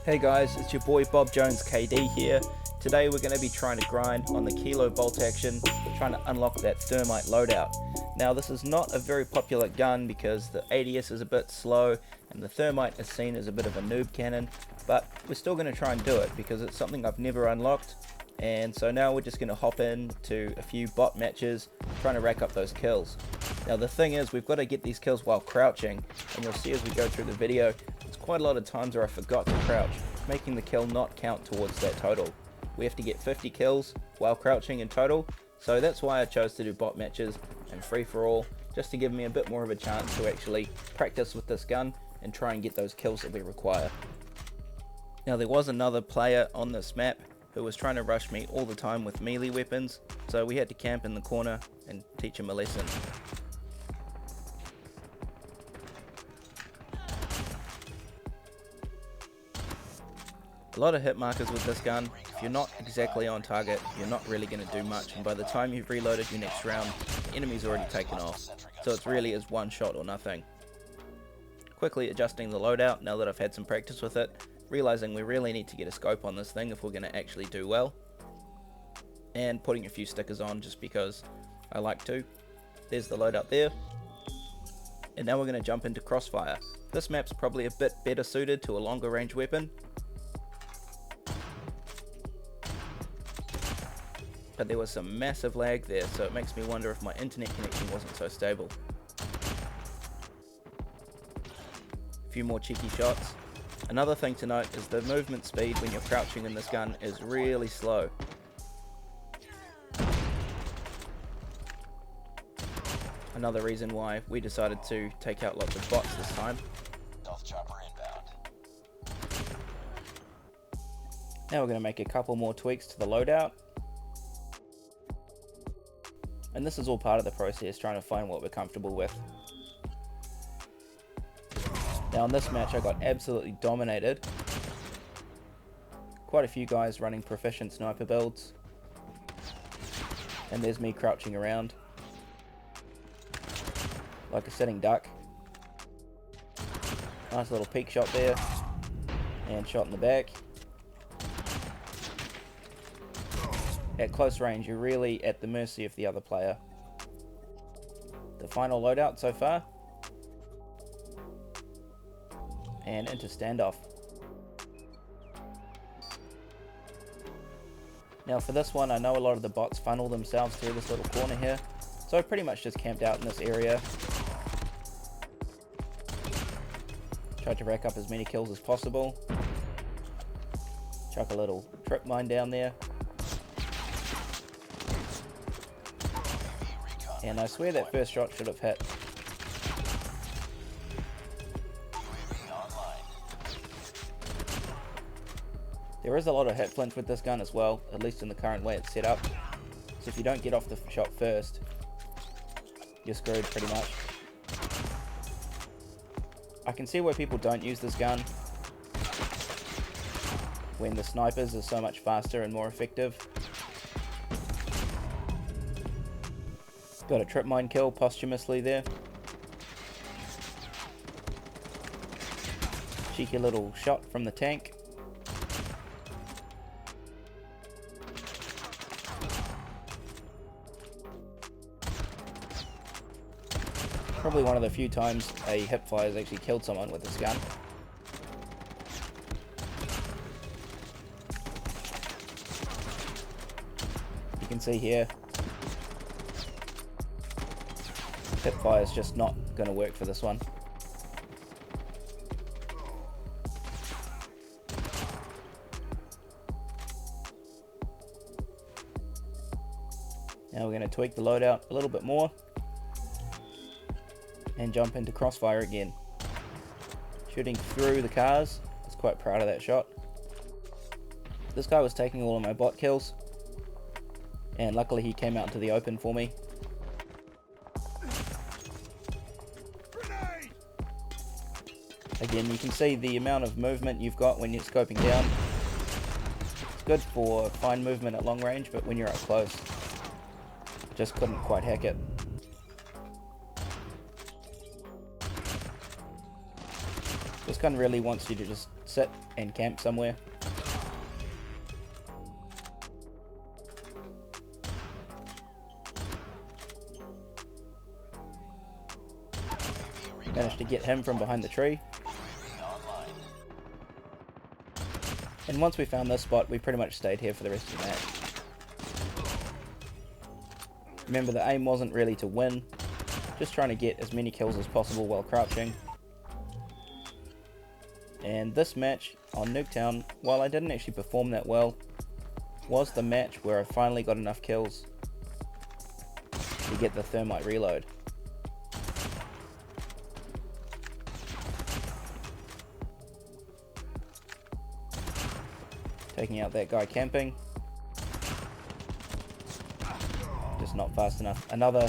Hey guys, it's your boy Bob Jones KD here. Today we're going to be trying to grind on the kilo bolt action, trying to unlock that Thermite loadout. Now this is not a very popular gun because the ADS is a bit slow and the Thermite is seen as a bit of a noob cannon, but we're still going to try and do it because it's something I've never unlocked. And so now we're just going to hop into a few bot matches, trying to rack up those kills. Now the thing is, we've got to get these kills while crouching, and you'll see as we go through the video, there's quite a lot of times where I forgot to crouch, making the kill not count towards that total. We have to get 50 kills while crouching in total, so that's why I chose to do bot matches and free for all, just to give me a bit more of a chance to actually practice with this gun and try and get those kills that we require. Now there was another player on this map who was trying to rush me all the time with melee weapons, so we had to camp in the corner and teach him a lesson. A lot of hit markers with this gun. If you're not exactly on target, you're not really going to do much, and by the time you've reloaded your next round, the enemy's already taken off, so it really is one shot or nothing. Quickly adjusting the loadout now that I've had some practice with it, realizing we really need to get a scope on this thing if we're going to actually do well, and putting a few stickers on just because I like to. There's the loadout there, and now we're going to jump into Crossfire. This map's probably a bit better suited to a longer range weapon, but there was some massive lag there, so it makes me wonder if my internet connection wasn't so stable. A few more cheeky shots. Another thing to note is the movement speed when you're crouching in this gun is really slow. Another reason why we decided to take out lots of bots this time. Now we're going to make a couple more tweaks to the loadout. And this is all part of the process, trying to find what we're comfortable with. Now in this match I got absolutely dominated. Quite a few guys running proficient sniper builds. And there's me crouching around like a sitting duck. Nice little peek shot there. And shot in the back. At close range, you're really at the mercy of the other player. The final loadout so far. And into standoff. Now for this one, I know a lot of the bots funnel themselves through this little corner here, so I pretty much just camped out in this area. Tried to rack up as many kills as possible. Chuck a little trip mine down there. And I swear that first shot should have hit. There is a lot of hit flinch with this gun as well, at least in the current way it's set up. So if you don't get off the shot first, you're screwed pretty much. I can see why people don't use this gun when the snipers are so much faster and more effective. Got a trip mine kill posthumously there. Cheeky little shot from the tank. Probably one of the few times a hipfire has actually killed someone with this gun. You can see here, hipfire is just not going to work for this one. Now we're going to tweak the loadout a little bit more and jump into Crossfire again. Shooting through the cars. I was quite proud of that shot. This guy was taking all of my bot kills, and luckily he came out into the open for me. Again, you can see the amount of movement you've got when you're scoping down. It's good for fine movement at long range, but when you're up close, just couldn't quite hack it. Just gun really wants you to just sit and camp somewhere. Managed to get him from behind the tree. And once we found this spot, we pretty much stayed here for the rest of the match. Remember, the aim wasn't really to win, just trying to get as many kills as possible while crouching. And this match on Nuketown, while I didn't actually perform that well, was the match where I finally got enough kills to get the Thermite reload. Taking out that guy camping. Just not fast enough. Another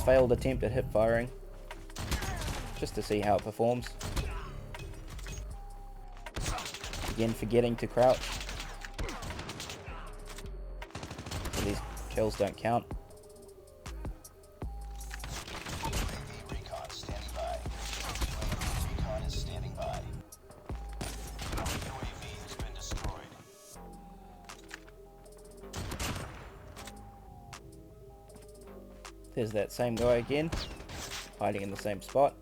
failed attempt at hip firing. Just to see how it performs. Again, forgetting to crouch. So these kills don't count. There's that same guy again, hiding in the same spot,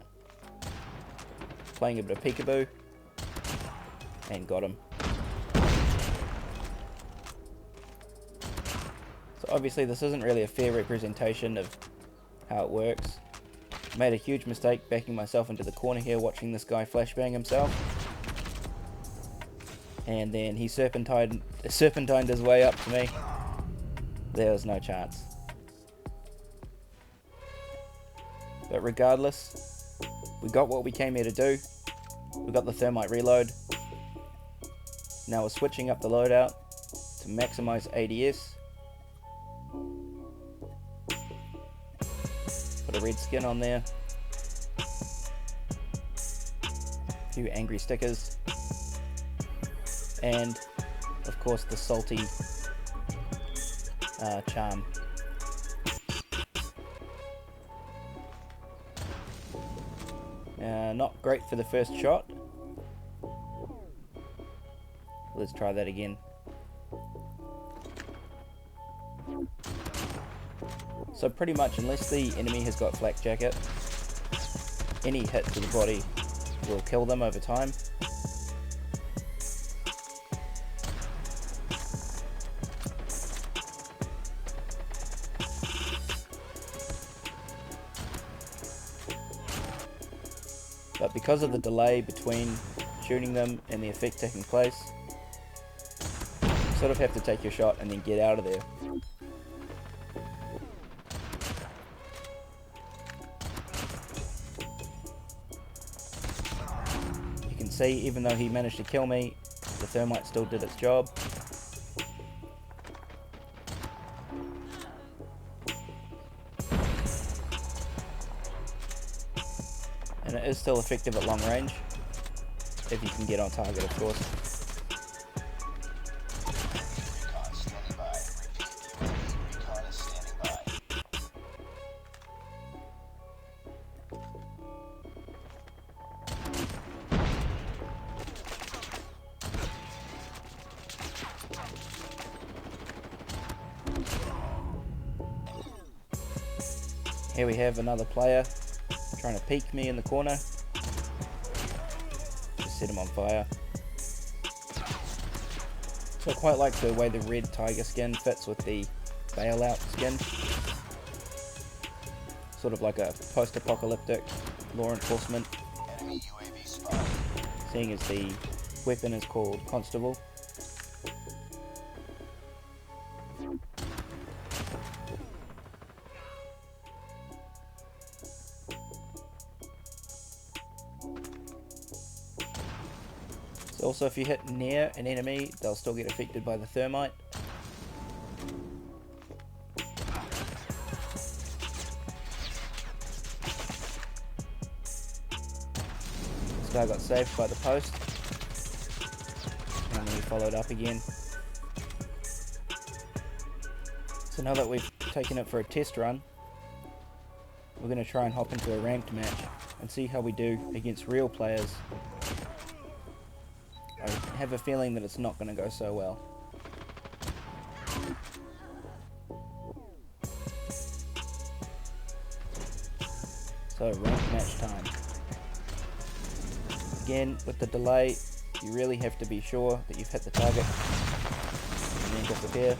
playing a bit of peekaboo, and got him. So obviously this isn't really a fair representation of how it works. Made a huge mistake backing myself into the corner here watching this guy flashbang himself. And then he serpentined his way up to me. There was no chance. But regardless, we got what we came here to do. We got the Thermite reload. Now we're switching up the loadout to maximize ADS. Put a red skin on there. A few angry stickers. And, of course, the salty charm. Not great for the first shot. Let's try that again. So pretty much, unless the enemy has got flak jacket, any hit to the body will kill them over time. But because of the delay between shooting them and the effect taking place, you sort of have to take your shot and then get out of there. You can see, even though he managed to kill me, the Thermite still did its job. And it is still effective at long range, if you can get on target, of course. Here we have another player trying to peek me in the corner. Just set him on fire. So I quite like the way the red tiger skin fits with the bailout skin. Sort of like a post-apocalyptic law enforcement. Seeing as the weapon is called Constable. Also, if you hit near an enemy, they'll still get affected by the Thermite. This guy got saved by the post, and then he followed up again. So now that we've taken it for a test run, we're going to try and hop into a ranked match. and see how we do against real players. I have a feeling that it's not going to go so well. So, ranked match time. Again, with the delay, you really have to be sure that you've hit the target and then disappear.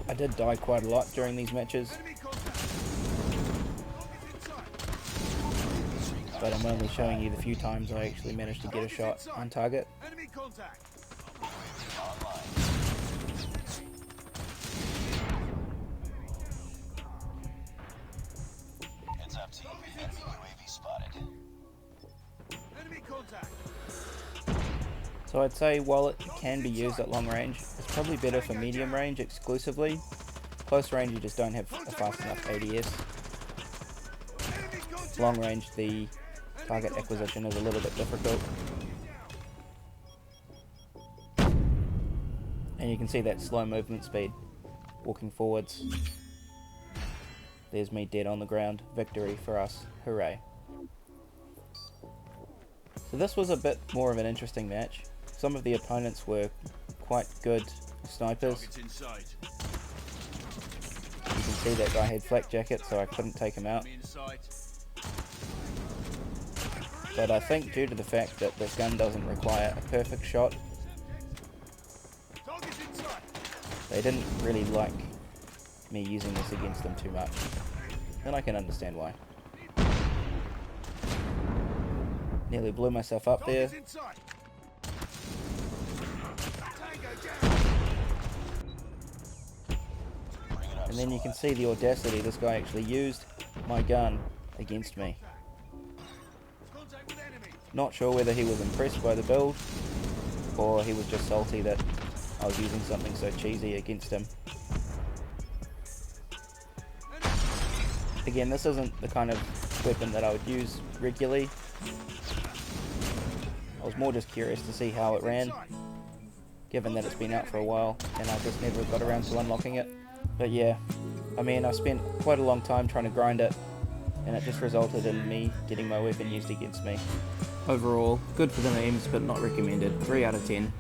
I did die quite a lot during these matches, but I'm only showing you the few times I actually managed to get a shot on target. So I'd say while it can be used at long range, it's probably better for medium range exclusively. Close range you just don't have a fast enough ADS. Long range the target acquisition is a little bit difficult. And you can see that slow movement speed walking forwards. There's me dead on the ground. Victory for us. Hooray. So this was a bit more of an interesting match. Some of the opponents were quite good snipers. You can see that guy had flak jacket, so I couldn't take him out. But I think due to the fact that this gun doesn't require a perfect shot, they didn't really like me using this against them too much. And I can understand why. Nearly blew myself up there. And then you can see the audacity, this guy actually used my gun against me. Not sure whether he was impressed by the build, or he was just salty that I was using something so cheesy against him. Again, this isn't the kind of weapon that I would use regularly. I was more just curious to see how it ran, given that it's been out for a while, and I just never got around to unlocking it. But yeah, I mean, I spent quite a long time trying to grind it, and it just resulted in me getting my weapon used against me. Overall, good for the memes, but not recommended. 3 out of 10.